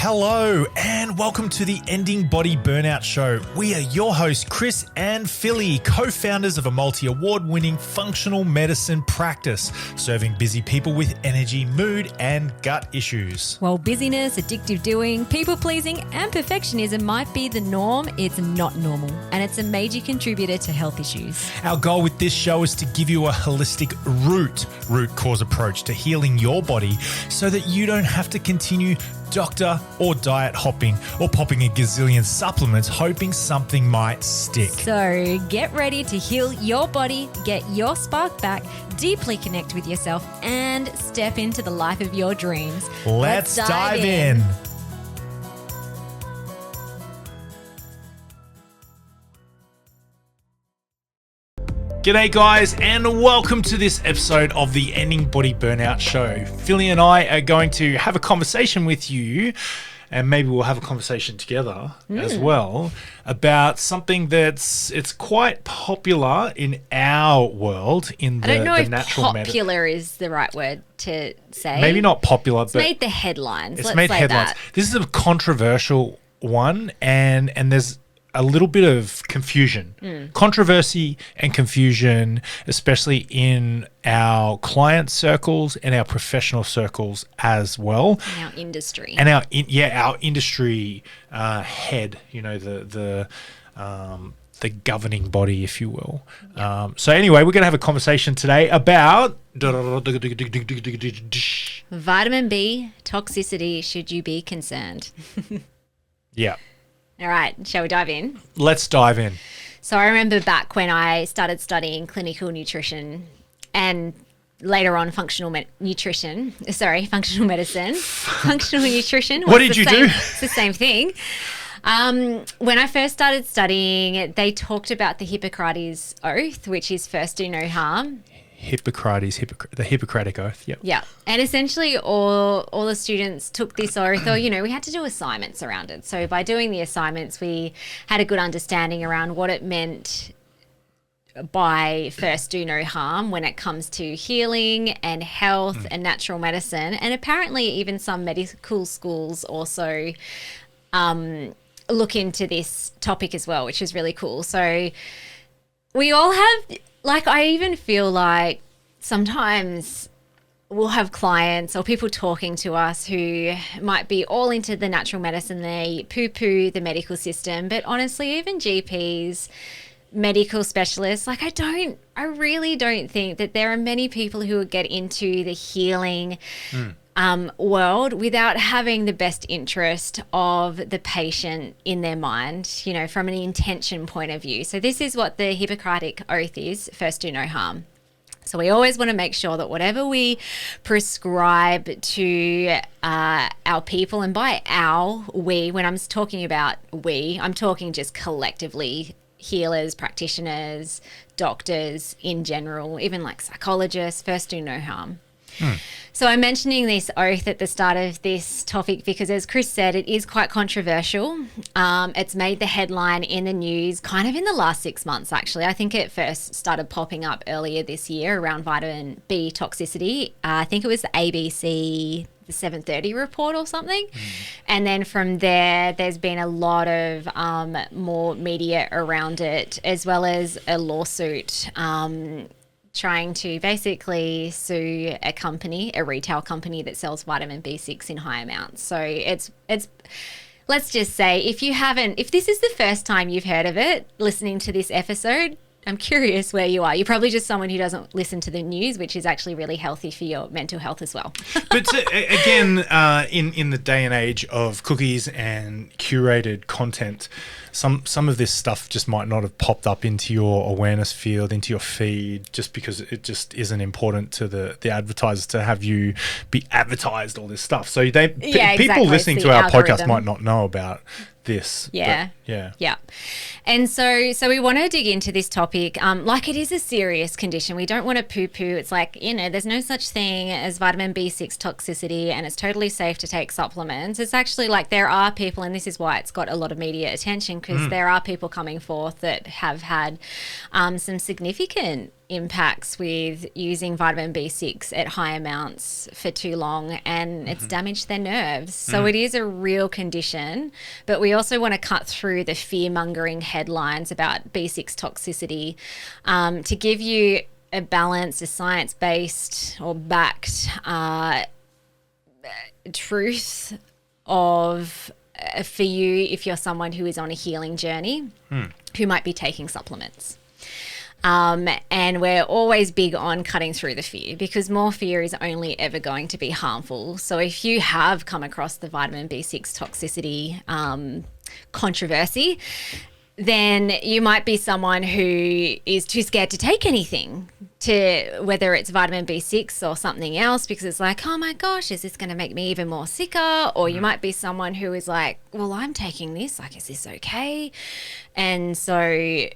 Hello and welcome to the Ending Body Burnout Show. We are your hosts, Chris and Philly, co-founders of a multi-award-winning functional medicine practice, serving busy people with energy, mood, and gut issues. While busyness, addictive doing, people-pleasing, and perfectionism might be the norm, it's not normal, and it's a major contributor to health issues. Our goal with this show is to give you a holistic root cause approach to healing your body so that you don't have to continue doctor or diet hopping or popping a gazillion supplements hoping something might stick. So get ready to heal your body, get your spark back, deeply connect with yourself, and step into the life of your dreams. Let's dive in. G'day guys and welcome to this episode of the Ending Body Burnout Show. Philly and I are going to have a conversation with you, and maybe we'll have a conversation together as well, about something it's quite popular in our world in the natural medicine. I don't know if popular is the right word to say. Maybe not popular, it's but made the headlines. It's Let's made say headlines. that. This is a controversial one, and there's a little bit of confusion, controversy and confusion, especially in our client circles and our professional circles as well. In our industry. And our industry head, you know, the governing body, if you will. Yep. So anyway, we're going to have a conversation today about Vitamin B toxicity. Should you be concerned? yeah. All right, shall we dive in? Let's dive in. So I remember back when I started studying clinical nutrition and later on functional medicine. Functional nutrition. What did you do? It's the same thing. When I first started studying, they talked about the Hippocrates Oath, which is first do no harm. The Hippocratic Oath, yep. Yeah. And essentially all the students took this oath, or, we had to do assignments around it. So by doing the assignments, we had a good understanding around what it meant by first do no harm when it comes to healing and health and natural medicine. And apparently even some medical schools also look into this topic as well, which is really cool. So we all have... I even feel like sometimes we'll have clients or people talking to us who might be all into the natural medicine. They poo-poo the medical system. But honestly, even GPs, medical specialists, I really don't think that there are many people who would get into the healing world without having the best interest of the patient in their mind, from an intention point of view. So this is what the Hippocratic Oath is, first do no harm. So we always want to make sure that whatever we prescribe to our people, and by when I'm talking about I'm talking just collectively, healers, practitioners, doctors in general, even like psychologists, first do no harm. So I'm mentioning this oath at the start of this topic because, as Chris said, it is quite controversial. It's made the headline in the news kind of in the last 6 months, actually. I think it first started popping up earlier this year around vitamin B toxicity. I think it was the ABC, the 7:30 report or something. And then from there's been a lot of more media around it, as well as a lawsuit trying to basically sue a retail company that sells vitamin B6 in high amounts. So it's let's just say if this is the first time you've heard of it, listening to this episode, I'm curious where you are. You're probably just someone who doesn't listen to the news, which is actually really healthy for your mental health as well. But again, in the day and age of cookies and curated content, some of this stuff just might not have popped up into your awareness field, into your feed, just because it just isn't important to the advertisers to have you be advertised all this stuff. So people listening to our podcast might not know about this. Yeah. Yeah. Yeah. And so we want to dig into this topic. It is a serious condition. We don't want to poo-poo. It's there's no such thing as vitamin B6 toxicity, and it's totally safe to take supplements. It's actually there are people, and this is why it's got a lot of media attention, because there are people coming forth that have had some significant impacts with using vitamin B6 at high amounts for too long, and it's damaged their nerves. So it is a real condition, but we also want to cut through the fear-mongering headlines about B6 toxicity to give you a balanced, a science-based or backed truth of for you if you're someone who is on a healing journey who might be taking supplements. And we're always big on cutting through the fear, because more fear is only ever going to be harmful. So if you have come across the vitamin B6 toxicity controversy, then you might be someone who is too scared to take anything, to whether it's vitamin B6 or something else, because it's like, oh my gosh, is this going to make me even more sicker? Or you might be someone who is like, well, I'm taking this, like, is this okay? And so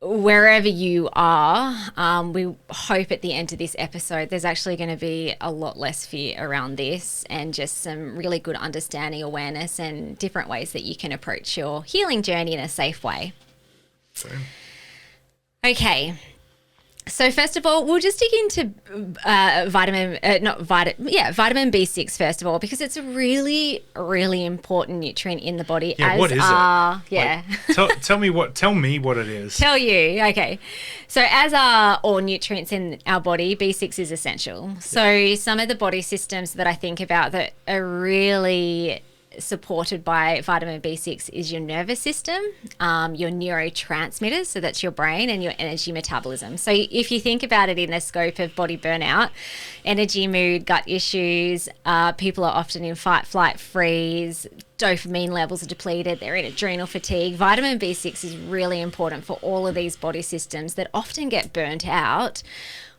wherever you are, we hope at the end of this episode there's actually going to be a lot less fear around this, and just some really good understanding, awareness, and different ways that you can approach your healing journey in a safe way. Okay. So first of all, we'll just dig into vitamin B6 first of all, because it's a really, really important nutrient in the body. Yeah, what is it? Yeah. Like, tell me what it is. Tell you. Okay. So as are all nutrients in our body, B6 is essential. So some of the body systems that I think about that are really supported by vitamin B6 is your nervous system, your neurotransmitters, so that's your brain, and your energy metabolism. So if you think about it in the scope of body burnout, energy, mood, gut issues, people are often in fight, flight, freeze, dopamine levels are depleted, they're in adrenal fatigue. Vitamin B6 is really important for all of these body systems that often get burnt out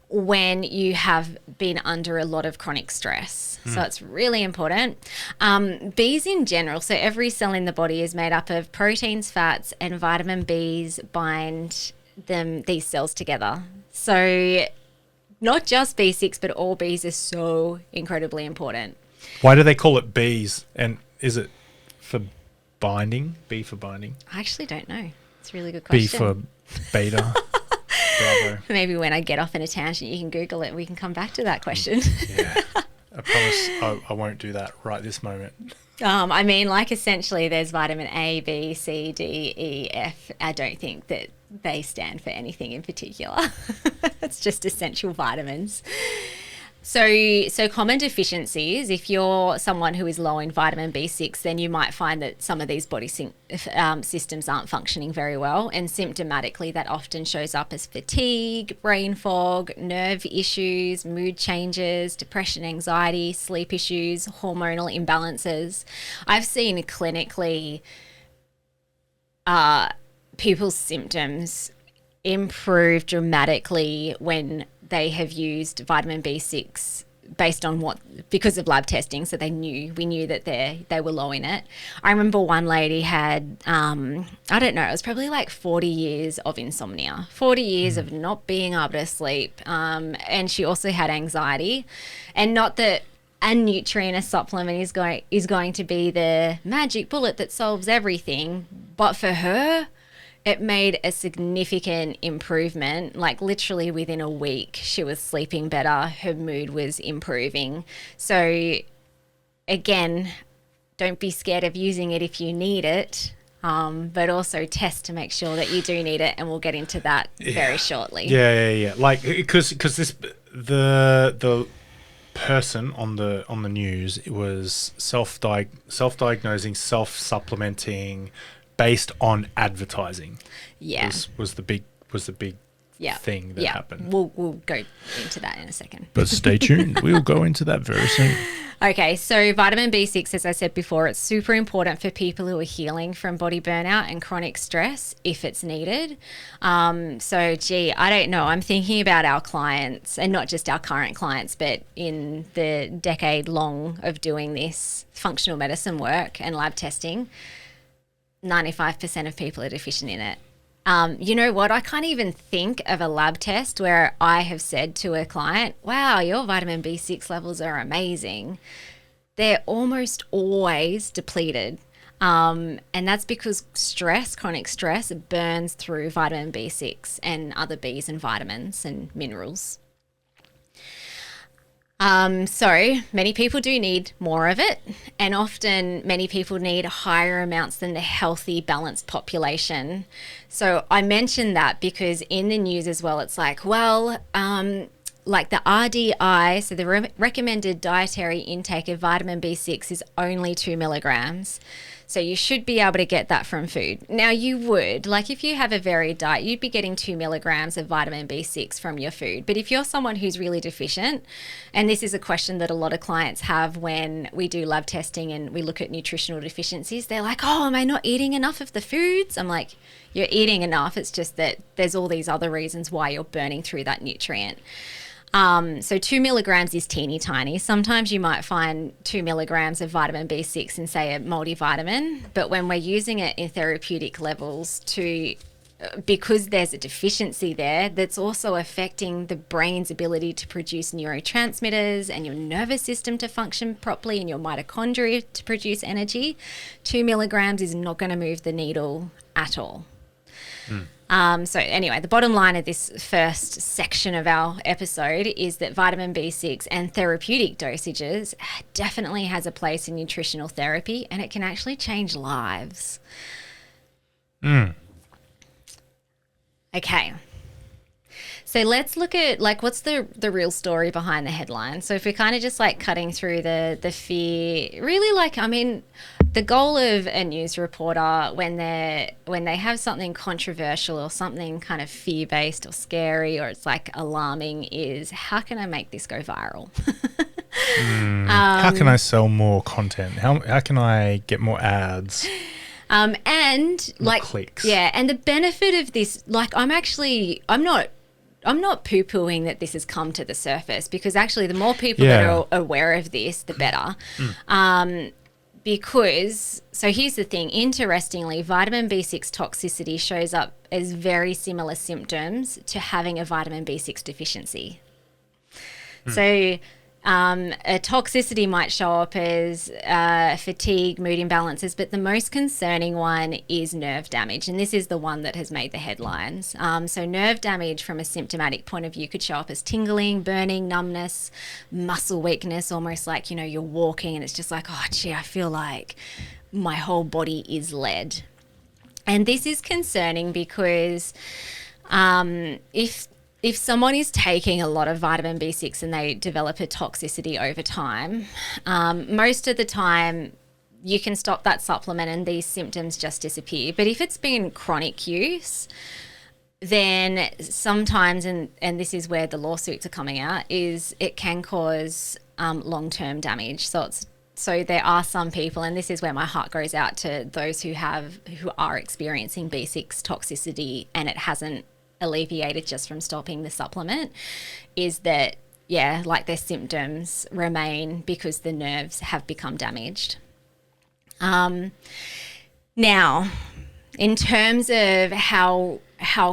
when you have been under a lot of chronic stress. So it's really important. Bs in general, so every cell in the body is made up of proteins, fats, and vitamin Bs bind these cells together. So not just B6, but all Bs are so incredibly important. Why do they call it Bs? And is it for binding? B for binding? I actually don't know. It's a really good question. B for beta. Bravo. Maybe when I get off in a tangent, you can Google it and we can come back to that question. Yeah. I promise I won't do that right this moment. I mean, like, essentially there's vitamin A, B, C, D, E, F. I don't think that they stand for anything in particular. It's just essential vitamins. So common deficiencies, if you're someone who is low in vitamin B6, then you might find that some of these body systems aren't functioning very well. And symptomatically, that often shows up as fatigue, brain fog, nerve issues, mood changes, depression, anxiety, sleep issues, hormonal imbalances. I've seen clinically people's symptoms improve dramatically when they have used vitamin B6 based on because of lab testing. So we knew that they were low in it. I remember one lady had, I don't know, it was probably like 40 years of insomnia, 40 years of not being able to sleep. And she also had anxiety, and not that a nutrient, a supplement is going to be the magic bullet that solves everything. But for her, it made a significant improvement. Like literally within a week, she was sleeping better. Her mood was improving. So again, don't be scared of using it if you need it, but also test to make sure that you do need it. And we'll get into that very shortly. Yeah. Like, because the person on the news, it was self-diagnosing, self-supplementing, based on advertising. Yeah, was the big thing that happened. We'll go into that in a second. But stay tuned. We'll go into that very soon. Okay, so vitamin B6, as I said before, it's super important for people who are healing from body burnout and chronic stress if it's needed. I don't know. I'm thinking about our clients, and not just our current clients, but in the decade long of doing this functional medicine work and lab testing, 95% of people are deficient in it. You know what? I can't even think of a lab test where I have said to a client, wow, your vitamin B6 levels are amazing. They're almost always depleted. And that's because chronic stress, burns through vitamin B6 and other Bs and vitamins and minerals. So many people do need more of it, and often many people need higher amounts than the healthy, balanced population. So I mentioned that because in the news as well, it's like, well, like the RDI, so the recommended dietary intake of vitamin B6 is only 2 milligrams. So you should be able to get that from food. Now you would, like if you have a varied diet, you'd be getting 2 milligrams of vitamin B6 from your food. But if you're someone who's really deficient, and this is a question that a lot of clients have when we do lab testing and we look at nutritional deficiencies, they're like, oh, am I not eating enough of the foods? I'm like, you're eating enough. It's just that there's all these other reasons why you're burning through that nutrient. So 2 milligrams is teeny tiny. Sometimes you might find 2 milligrams of vitamin B6 in, say, a multivitamin, but when we're using it in therapeutic levels because there's a deficiency there that's also affecting the brain's ability to produce neurotransmitters and your nervous system to function properly and your mitochondria to produce energy, 2 milligrams is not going to move the needle at all. So anyway, the bottom line of this first section of our episode is that vitamin B6 and therapeutic dosages definitely has a place in nutritional therapy, and it can actually change lives. Okay. So let's look at like what's the real story behind the headline. So if we're kind of just like cutting through the fear, really like, I mean, the goal of a news reporter when they have something controversial or something kind of fear-based or scary or it's like alarming is how can I make this go viral? How can I sell more content? How can I get more ads? And more like clicks. Yeah, and the benefit of this, like I'm not poo-pooing that this has come to the surface because actually the more people that are aware of this, the better. Because, so here's the thing, interestingly, vitamin B6 toxicity shows up as very similar symptoms to having a vitamin B6 deficiency. So a toxicity might show up as fatigue, mood imbalances, but the most concerning one is nerve damage. And this is the one that has made the headlines. So nerve damage from a symptomatic point of view could show up as tingling, burning, numbness, muscle weakness, almost like, you know, you're walking and it's just like, oh, gee, I feel like my whole body is lead. And this is concerning because if someone is taking a lot of vitamin B6 and they develop a toxicity over time, most of the time you can stop that supplement and these symptoms just disappear. But if it's been chronic use, then sometimes, and this is where the lawsuits are coming out, is it can cause long-term damage. So there are some people, and this is where my heart goes out to those who are experiencing B6 toxicity and it hasn't alleviated just from stopping the supplement, is that like their symptoms remain because the nerves have become damaged. Now in terms of how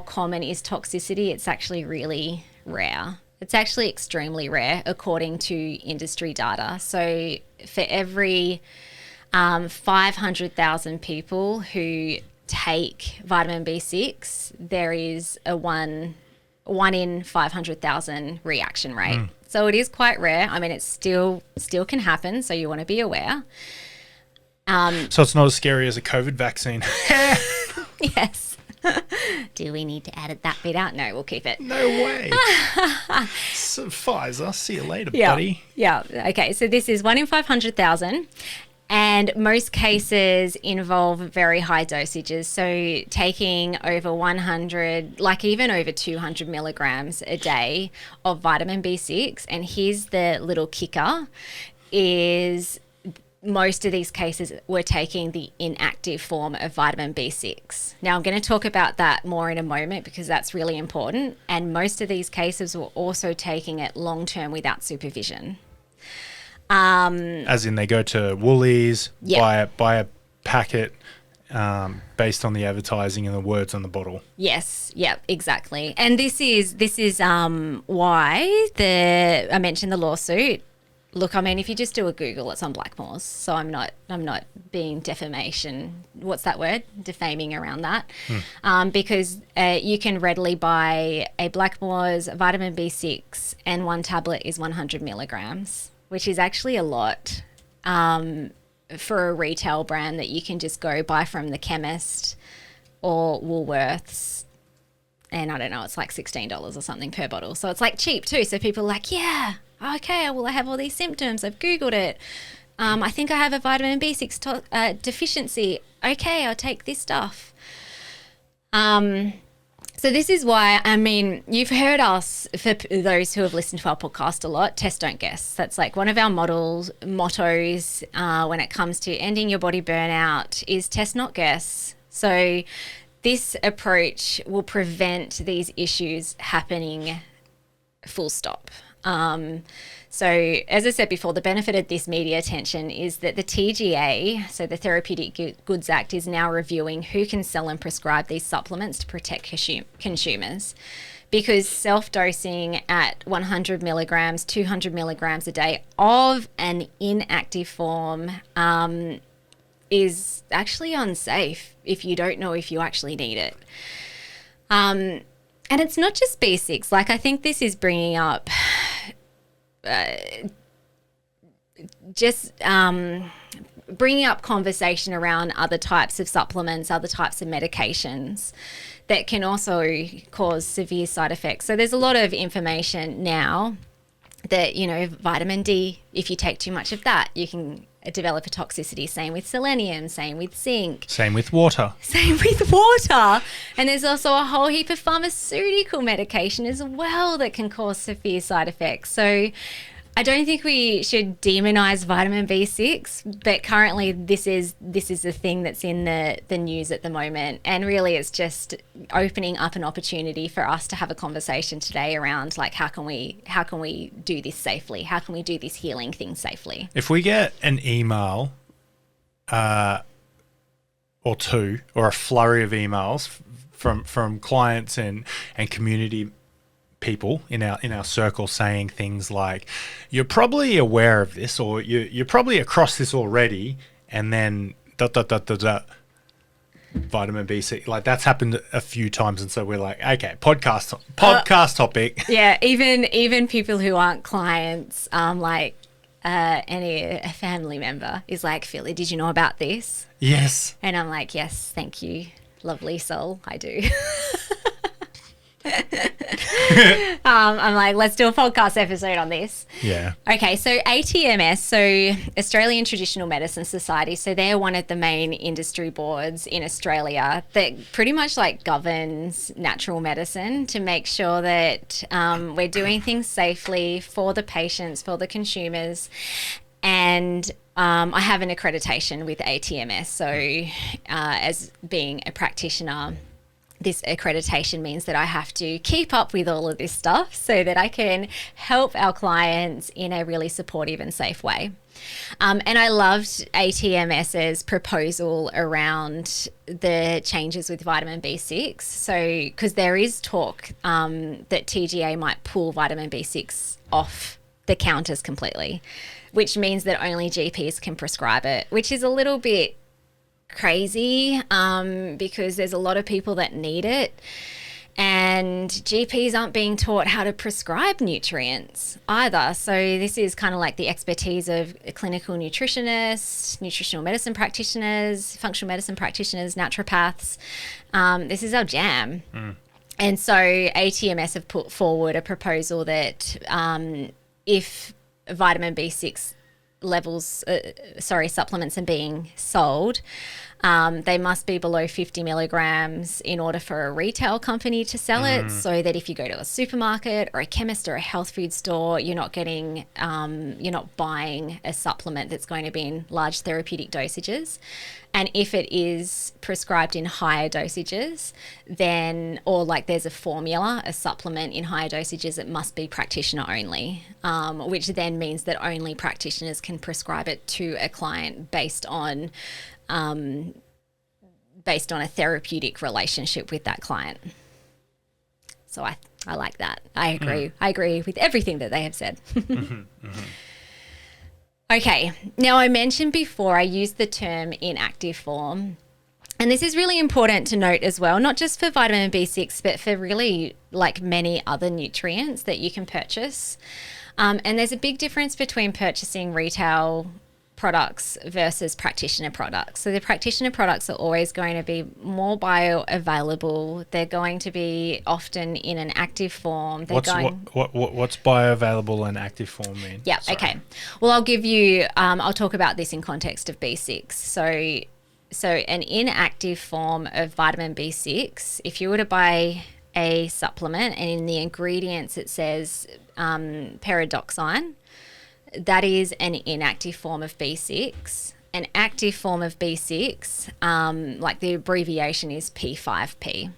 common is toxicity, it's actually really rare. It's actually extremely rare according to industry data. So for every 500,000 people who take vitamin B6, there is a 1 in 500,000 reaction rate. So it is quite rare. I mean, it still can happen, so you want to be aware. So it's not as scary as a COVID vaccine. Yes. Do we need to edit that bit out? No, we'll keep it. No way. So Pfizer, see you later, buddy. Yeah. Okay, so this is 1 in 500,000. And most cases involve very high dosages. So taking over 100, like even over 200 milligrams a day of vitamin B6. And here's the little kicker, is most of these cases we're taking the inactive form of vitamin B6. Now I'm going to talk about that more in a moment because that's really important. And most of these cases we're also taking it long-term without supervision. As in they go to Woolies, buy a packet based on the advertising and the words on the bottle. Yes, exactly. And this is why I mentioned the lawsuit. look, I mean, if you just do a Google, it's on Blackmores. So I'm not being what's that word? Defaming around that. Because you can readily buy a Blackmores vitamin B6 and one tablet is 100 milligrams, which is actually a lot for a retail brand that you can just go buy from the chemist or Woolworths. And I don't know, it's like $16 or something per bottle. So it's like cheap too. So people are like, yeah, okay, well, I have all these symptoms. I've Googled it. I think I have a vitamin B6 deficiency. Okay, I'll take this stuff. So this is why, I mean, you've heard us, for those who have listened to our podcast a lot, test, don't guess. That's like one of our mottos when it comes to ending your body burnout is test, not guess. So this approach will prevent these issues happening full stop. So as I said before, the benefit of this media attention is that the TGA, so the Therapeutic Goods Act, is now reviewing who can sell and prescribe these supplements to protect consumers. Because self-dosing at 100 milligrams, 200 milligrams a day of an inactive form is actually unsafe if you don't know if you actually need it. And it's not just B6. Like, I think this is bringing up bringing up conversation around other types of supplements, other types of medications that can also cause severe side effects. So there's a lot of information now that, you know, vitamin D, if you take too much of that, you can develop a toxicity. Same with selenium, same with zinc. Same with water. Same with water. And there's also a whole heap of pharmaceutical medication as well that can cause severe side effects. So I don't think we should demonize vitamin B6, but currently this is the thing that's in the news at the moment. And really it's just opening up an opportunity for us to have a conversation today around, like, how can we do this safely? How can we do this healing thing safely? If we get an email or two, or a flurry of emails from clients and community people in our circle saying things like, you're probably aware of this, or you're probably across this already, and then ... vitamin B6, like, that's happened a few times, and so we're like, okay, podcast topic. Yeah, even people who aren't clients, a family member is like, Philly, did you know about this? Yes. And I'm like, yes, thank you, lovely soul, I do. I'm like, let's do a podcast episode on this. Yeah. Okay, so ATMS, so Australian Traditional Medicine Society, so they're one of the main industry boards in Australia that pretty much like governs natural medicine to make sure that we're doing things safely for the patients, for the consumers. And I have an accreditation with ATMS, so as being a practitioner, this accreditation means that I have to keep up with all of this stuff so that I can help our clients in a really supportive and safe way. And I loved ATMS's proposal around the changes with vitamin B6. So, because there is talk that TGA might pull vitamin B6 off the counters completely, which means that only GPs can prescribe it, which is a little bit crazy because there's a lot of people that need it, and GPs aren't being taught how to prescribe nutrients either. So this is kind of like the expertise of clinical nutritionists, nutritional medicine practitioners, functional medicine practitioners, naturopaths. This is our jam. And so ATMS have put forward a proposal that if vitamin B6 supplements are being sold, they must be below 50 milligrams in order for a retail company to sell it, so that if you go to a supermarket or a chemist or a health food store, you're not getting, you're not buying a supplement that's going to be in large therapeutic dosages. And if it is prescribed in higher dosages, then, or like there's a formula, a supplement in higher dosages, it must be practitioner only, which then means that only practitioners can prescribe it to a client based on a therapeutic relationship with that client. So I like that. I agree. I agree with everything that they have said. Okay, now I mentioned before I used the term inactive form. And this is really important to note as well, not just for vitamin B6, but for really like many other nutrients that you can purchase. And there's a big difference between purchasing retail products versus practitioner products. So the practitioner products are always going to be more bioavailable. They're going to be often in an active form. What's bioavailable and active form mean? Yeah, okay. Well, I'll talk about this in context of B6. So an inactive form of vitamin B6, if you were to buy a supplement and in the ingredients it says pyridoxine, that is an inactive form of B6. An active form of B6, like the abbreviation is P5P.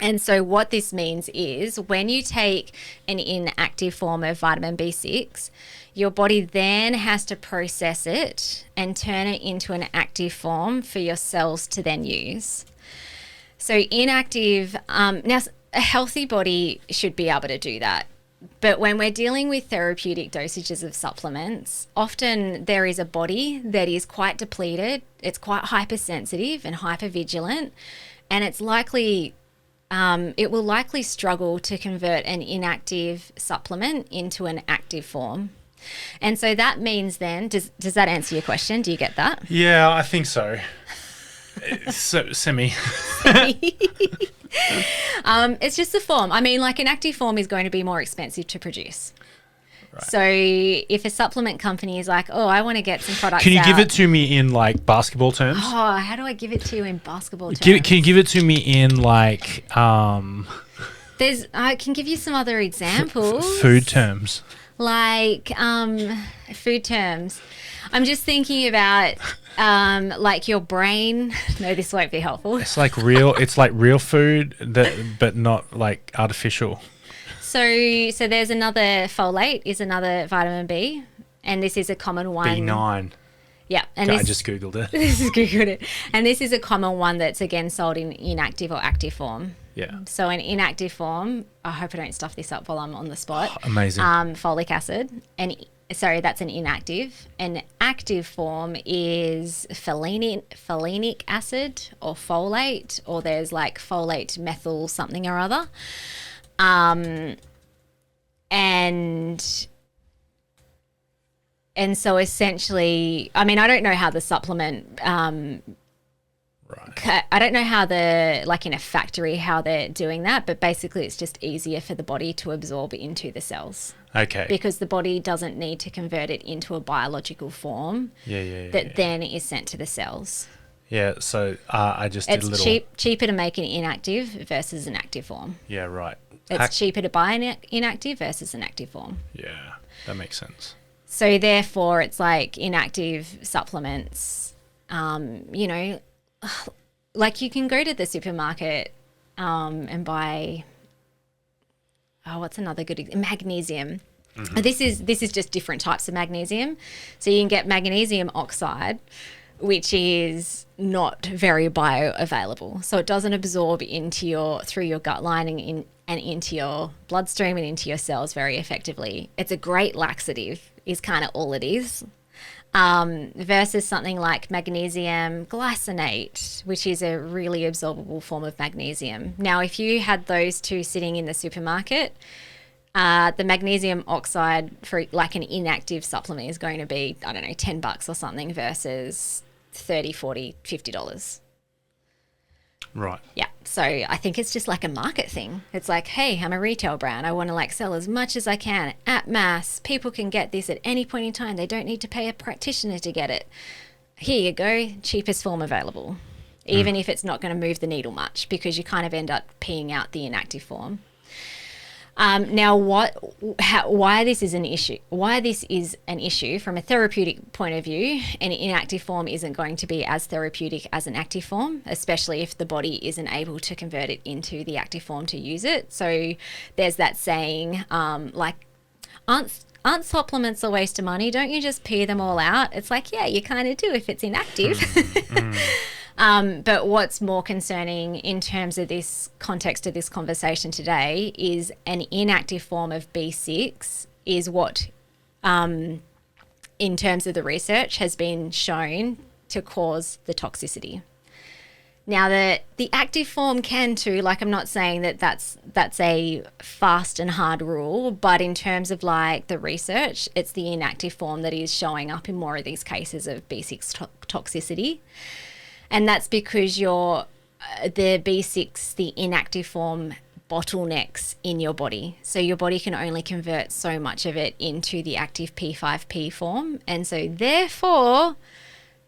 And so what this means is when you take an inactive form of vitamin B6, your body then has to process it and turn it into an active form for your cells to then use. So inactive, now a healthy body should be able to do that. But when we're dealing with therapeutic dosages of supplements, often there is a body that is quite depleted, it's quite hypersensitive and hypervigilant, and it's likely, it will likely struggle to convert an inactive supplement into an active form. And so that means then, does that answer your question? Do you get that? Yeah, I think so. Semi. It's just the form. I mean, like an active form is going to be more expensive to produce. Right. So if a supplement company is like, oh, I want to get some products Can you give it to me in like basketball terms? Oh, how do I give it to you in basketball terms? Can you give it to me in like... I can give you some other examples. Food terms. Like food terms. I'm just thinking about like your brain. No, this won't be helpful. It's like real food but not like artificial. So there's another folate is another vitamin B, and this is a common one. B9. Yeah, and I just googled it. Googled it, and this is a common one that's again sold in inactive or active form. Yeah. So in inactive form, I hope I don't stuff this up while I'm on the spot. Oh, amazing. Folic acid, and sorry, that's an inactive. An active form is phelinic acid or folate, or there's like folate methyl something or other. And so essentially, I mean, I don't know how the supplement, right. I don't know how like in a factory, how they're doing that, but basically it's just easier for the body to absorb into the cells. Okay. Because the body doesn't need to convert it into a biological form that then is sent to the cells. Yeah, so I just did a little... It's cheaper to make an inactive versus an active form. Yeah, right. It's cheaper to buy an inactive versus an active form. Yeah, that makes sense. So therefore, it's like inactive supplements, you know, like you can go to the supermarket and buy, what's another good magnesium. Mm-hmm. This is just different types of magnesium. So you can get magnesium oxide, which is not very bioavailable. So it doesn't absorb through your gut lining and into your bloodstream and into your cells very effectively. It's a great laxative is kind of all it is. Versus something like magnesium glycinate, which is a really absorbable form of magnesium. Now, if you had those two sitting in the supermarket, the magnesium oxide for like an inactive supplement is going to be, I don't know, $10 or something versus $30, $40, $50. Right. Yeah. So I think it's just like a market thing. It's like, hey, I'm a retail brand. I want to like sell as much as I can at mass. People can get this at any point in time. They don't need to pay a practitioner to get it. Here you go. Cheapest form available. Even if it's not going to move the needle much, because you kind of end up peeing out the inactive form. Now, why this is an issue? Why this is an issue from a therapeutic point of view? An inactive form isn't going to be as therapeutic as an active form, especially if the body isn't able to convert it into the active form to use it. So there's that saying, like, aren't supplements a waste of money? Don't you just pee them all out? It's like, yeah, you kind of do if it's inactive. But what's more concerning in terms of this context of this conversation today is an inactive form of B6 is what in terms of the research, has been shown to cause the toxicity. Now, the active form can too. Like, I'm not saying that that's a fast and hard rule, but in terms of like the research, it's the inactive form that is showing up in more of these cases of B6 toxicity. And that's because the B6, the inactive form, bottlenecks in your body. So your body can only convert so much of it into the active P5P form. And so therefore,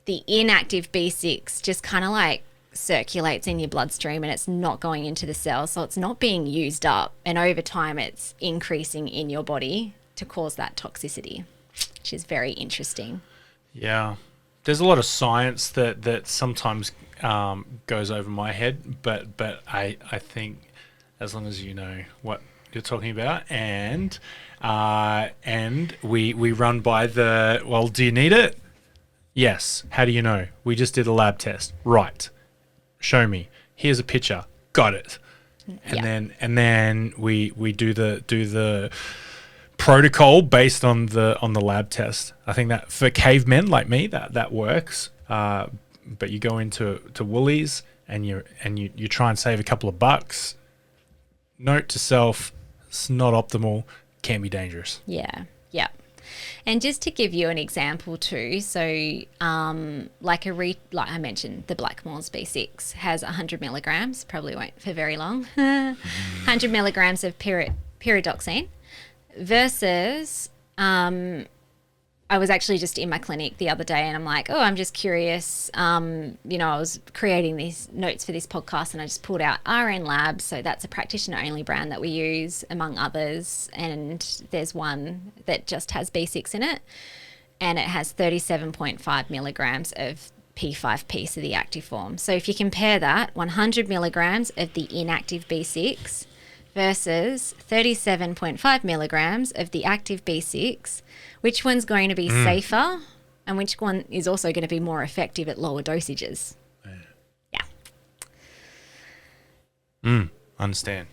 the inactive B6 just kind of like circulates in your bloodstream and it's not going into the cells, so it's not being used up, and over time it's increasing in your body to cause that toxicity, which is very interesting. Yeah, there's a lot of science that sometimes goes over my head, but I think as long as you know what you're talking about, and we run by the, well, do you need it? Yes. How do you know? We just did a lab test. Right. Show me. Here's a picture. Got it. And then we do the protocol based on the lab test. I think that for cavemen like me, that works. But you go into Woolies and you try and save a couple of bucks. Note to self: it's not optimal. Can be dangerous. Yeah. And just to give you an example too, so like I mentioned, the Blackmores B6 has 100 milligrams, probably won't for very long, 100 milligrams of pyridoxine versus I was actually just in my clinic the other day and I'm like, I'm just curious. I was creating these notes for this podcast and I just pulled out RN Labs. So that's a practitioner only brand that we use among others. And there's one that just has B6 in it and it has 37.5 milligrams of P5P, so the active form. So if you compare that, 100 milligrams of the inactive B6 versus 37.5 milligrams of the active B6, which one's going to be safer and which one is also going to be more effective at lower dosages? Yeah. Understand.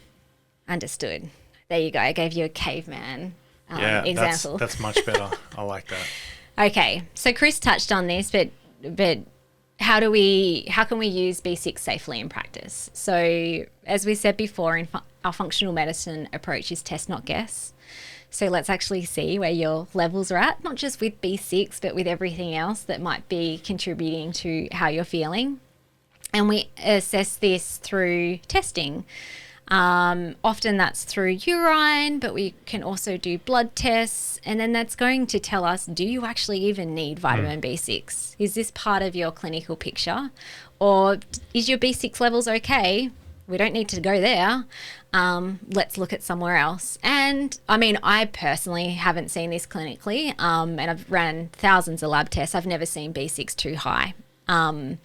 Understood. There you go. I gave you a caveman example. That's much better. I like that. Okay. So Chris touched on this, but how can we use B6 safely in practice? So as we said before, our functional medicine approach is test, not guess. So let's actually see where your levels are at, not just with B6, but with everything else that might be contributing to how you're feeling. And we assess this through testing. Often that's through urine, but we can also do blood tests. And then that's going to tell us, do you actually even need vitamin B6? Is this part of your clinical picture? Or is your B6 levels okay? We don't need to go there. Let's look at somewhere else. And I mean, I personally haven't seen this clinically, and I've ran thousands of lab tests. I've never seen B6 too high. And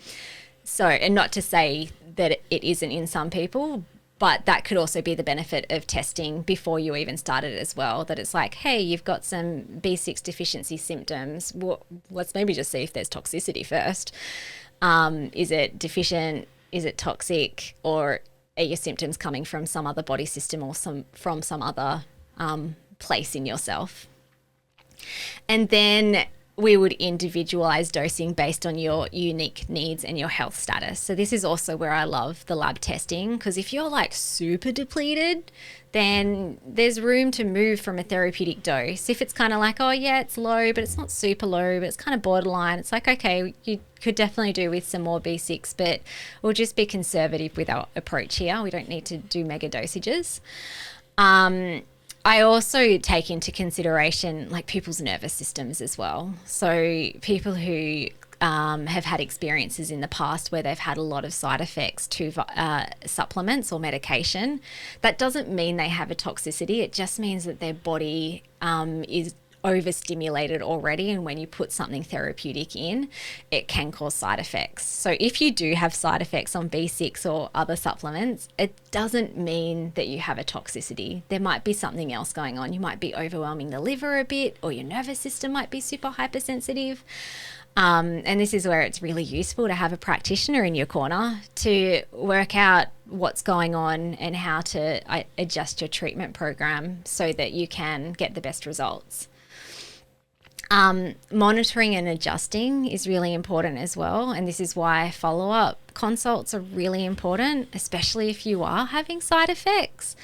not to say that it isn't in some people, but that could also be the benefit of testing before you even started as well, that it's like, hey, you've got some B6 deficiency symptoms. Well, let's maybe just see if there's toxicity first. Is it deficient? Is it toxic? Or are your symptoms coming from some other body system or from some other place in yourself? And then we would individualize dosing based on your unique needs and your health status. So this is also where I love the lab testing, because if you're like super depleted, then there's room to move from a therapeutic dose. If it's kind of like, it's low, but it's not super low, but it's kind of borderline, it's like, okay, you could definitely do with some more B6, but we'll just be conservative with our approach here. We don't need to do mega dosages. I also take into consideration like people's nervous systems as well. So people who have had experiences in the past where they've had a lot of side effects to supplements or medication, that doesn't mean they have a toxicity. It just means that their body is overstimulated already, and when you put something therapeutic in, it can cause side effects. So if you do have side effects on B6 or other supplements, it doesn't mean that you have a toxicity. There might be something else going on. You might be overwhelming the liver a bit, or your nervous system might be super hypersensitive. And this is where it's really useful to have a practitioner in your corner to work out what's going on and how to adjust your treatment program so that you can get the best results. Monitoring and adjusting is really important as well. And this is why follow-up consults are really important, especially if you are having side effects.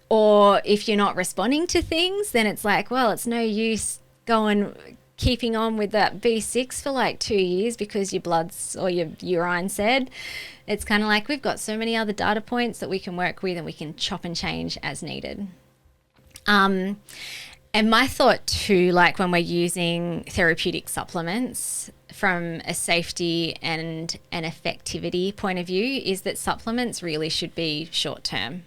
Or if you're not responding to things, then it's like, well, it's no use keeping on with that B6 for like 2 years because your bloods or your urine said. It's kind of like we've got so many other data points that we can work with and we can chop and change as needed. And my thought too, like when we're using therapeutic supplements from a safety and an effectivity point of view, is that supplements really should be short term.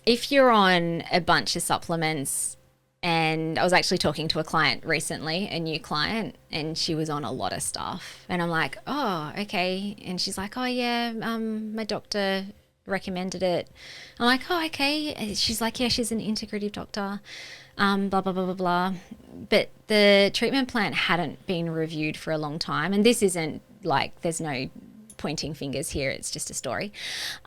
If you're on a bunch of supplements, and I was actually talking to a client recently, a new client, and she was on a lot of stuff. And I'm like, oh, okay. And she's like, oh, yeah, my doctor recommended it. I'm like, oh, okay. And she's like, yeah, she's an integrative doctor, blah, blah, blah, blah, blah. But the treatment plan hadn't been reviewed for a long time. And this isn't like, there's no pointing fingers here. It's just a story.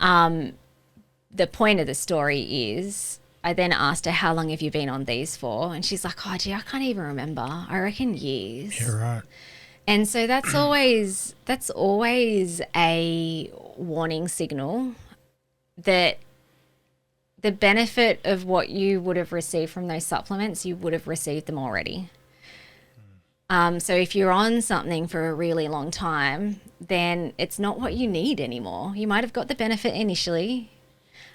The point of the story is, I then asked her, how long have you been on these for? And she's like, oh, gee, I can't even remember. I reckon years. You're right. And so that's always a warning signal that the benefit of what you would have received from those supplements, you would have received them already. So if you're on something for a really long time, then it's not what you need anymore. You might have got the benefit initially,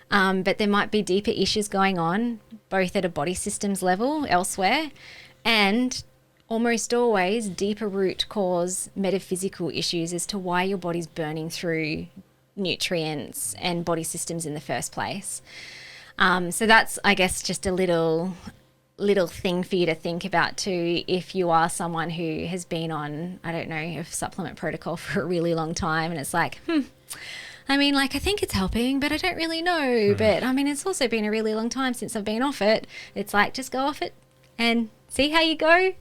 but there might be deeper issues going on, both at a body systems level elsewhere, and almost always deeper root cause metaphysical issues as to why your body's burning through nutrients and body systems in the first place. So that's, I guess, just a little thing for you to think about too, if you are someone who has been on, I don't know, a supplement protocol for a really long time, and it's like, I mean, like, I think it's helping, but I don't really know. But I mean, it's also been a really long time since I've been off it. It's like, just go off it and see how you go.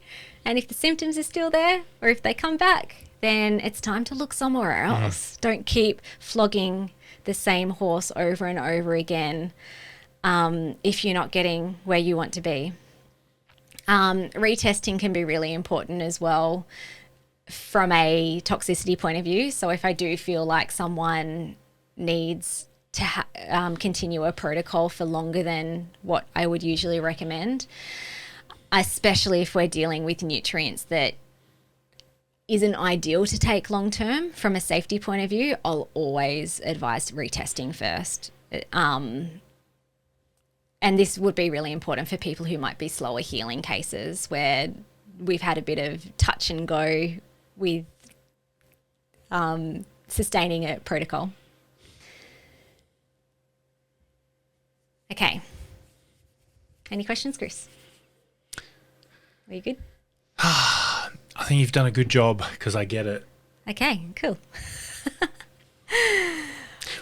And if the symptoms are still there, or if they come back, then it's time to look somewhere else. Don't keep flogging the same horse over and over again if you're not getting where you want to be. Retesting can be really important as well from a toxicity point of view. So if I do feel like someone needs to continue a protocol for longer than what I would usually recommend, especially if we're dealing with nutrients that isn't ideal to take long term from a safety point of view, I'll always advise retesting first. And this would be really important for people who might be slower healing cases where we've had a bit of touch and go with sustaining a protocol. Okay. Any questions, Chris? Are you good? I think you've done a good job because I get it. Okay, cool.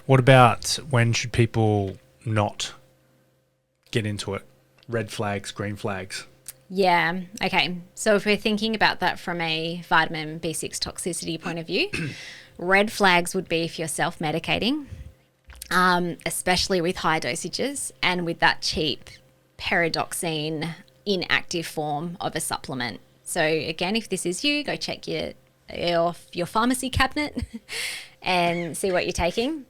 What about when should people not get into it? Red flags, green flags. Yeah. Okay. So if we're thinking about that from a vitamin B6 toxicity point of view, red flags would be if you're self-medicating, especially with high dosages and with that cheap pyridoxine inactive form of a supplement. So again, if this is you, go check your pharmacy cabinet and see what you're taking.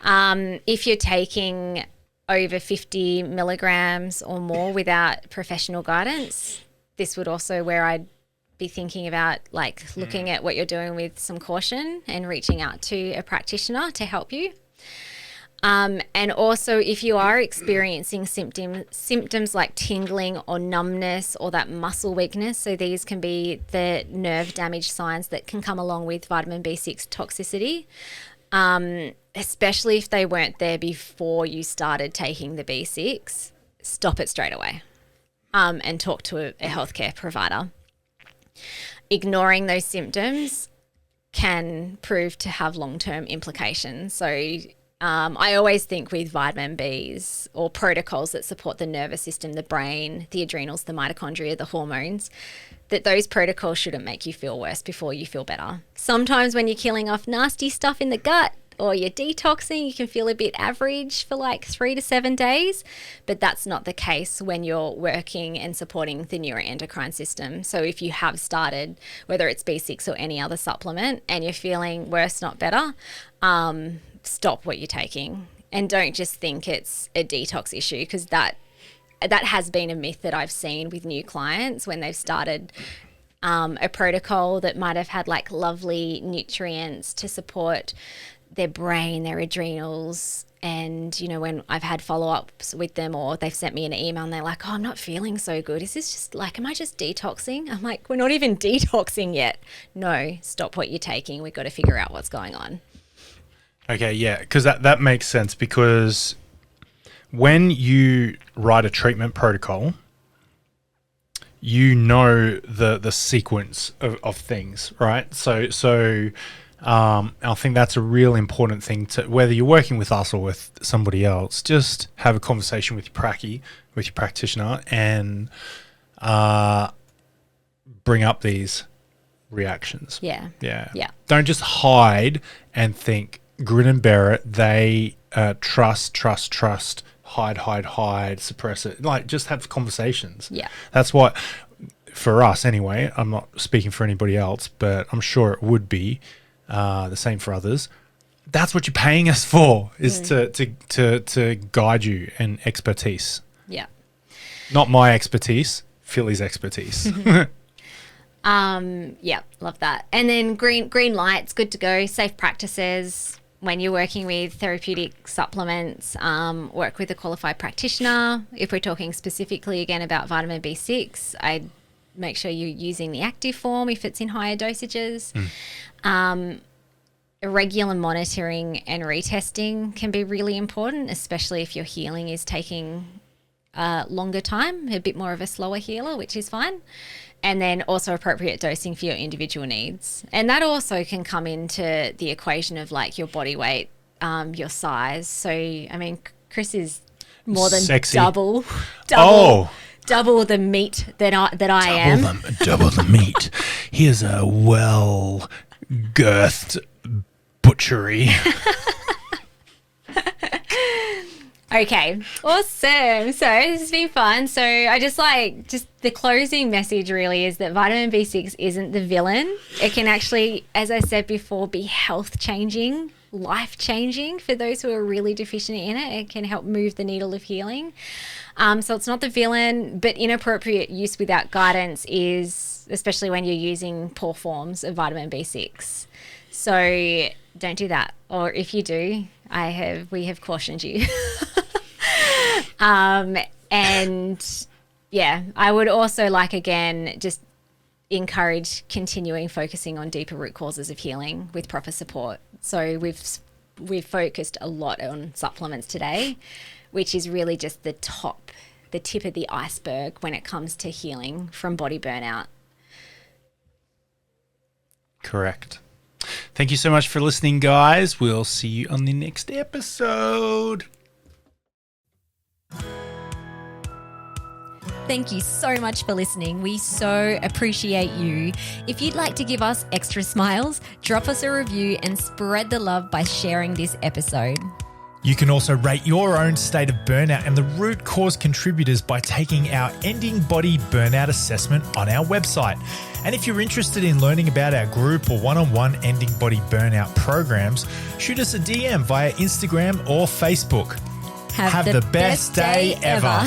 If you're taking over 50 milligrams or more without professional guidance, this would also where I'd be thinking about like looking at what you're doing with some caution and reaching out to a practitioner to help you. And also if you are experiencing symptoms like tingling or numbness or that muscle weakness, so these can be the nerve damage signs that can come along with vitamin B6 toxicity, especially if they weren't there before you started taking the B6, stop it straight away and talk to a healthcare provider. Ignoring those symptoms can prove to have long-term implications. So I always think with vitamin Bs or protocols that support the nervous system, the brain, the adrenals, the mitochondria, the hormones, that those protocols shouldn't make you feel worse before you feel better. Sometimes when you're killing off nasty stuff in the gut, or you're detoxing, you can feel a bit average for like 3 to 7 days, but that's not the case when you're working and supporting the neuroendocrine system. So if you have started, whether it's B6 or any other supplement, and you're feeling worse, not better, stop what you're taking. And don't just think it's a detox issue, because that has been a myth that I've seen with new clients when they've started a protocol that might have had like lovely nutrients to support their brain, their adrenals. And, you know, when I've had follow-ups with them, or they've sent me an email and they're like, oh, I'm not feeling so good. Is this just like, am I just detoxing? I'm like, we're not even detoxing yet. No, stop what you're taking. We've got to figure out what's going on. Okay, yeah, because that makes sense, because when you write a treatment protocol, you know the sequence of things, right? So I think that's a real important thing to, whether you're working with us or with somebody else, just have a conversation with your practitioner, and bring up these reactions. Yeah. Don't just hide and think, grin and bear it. They trust, hide, suppress it. Like, just have conversations. Yeah. That's what, for us anyway, I'm not speaking for anybody else, but I'm sure it would be the same for others. That's what you're paying us for, is to guide you, and expertise. Yeah. Not my expertise, Philly's expertise. Yeah, love that. And then green lights, good to go. Safe practices. When you're working with therapeutic supplements, work with a qualified practitioner. If we're talking specifically again about vitamin B6, I'd make sure you're using the active form if it's in higher dosages. Regular monitoring and retesting can be really important, especially if your healing is taking longer time, a bit more of a slower healer, which is fine. And then also appropriate dosing for your individual needs. And that also can come into the equation of like your body weight, your size. So, I mean, Chris is more than Sexy. double the meat that I am. Double the meat. Here's a well-girthed butchery. Okay, awesome. So this has been fun. So I just the closing message really is that vitamin B6 isn't the villain. It can actually, as I said before, be health-changing, life-changing for those who are really deficient in it. It can help move the needle of healing. So it's not the villain, but inappropriate use without guidance is, especially when you're using poor forms of vitamin B6. So don't do that. Or if you do, we have cautioned you. And yeah, I would also just encourage continuing focusing on deeper root causes of healing with proper support. So we've focused a lot on supplements today, which is really just the tip of the iceberg when it comes to healing from body burnout. Correct. Thank you so much for listening, guys. We'll see you on the next episode. Thank you so much for listening. We so appreciate you. If you'd like to give us extra smiles, drop us a review and spread the love by sharing this episode. You can also rate your own state of burnout and the root cause contributors by taking our Ending Body Burnout Assessment on our website. And if you're interested in learning about our group or one-on-one Ending Body Burnout programs, shoot us a DM via Instagram or Facebook. Have the best day ever.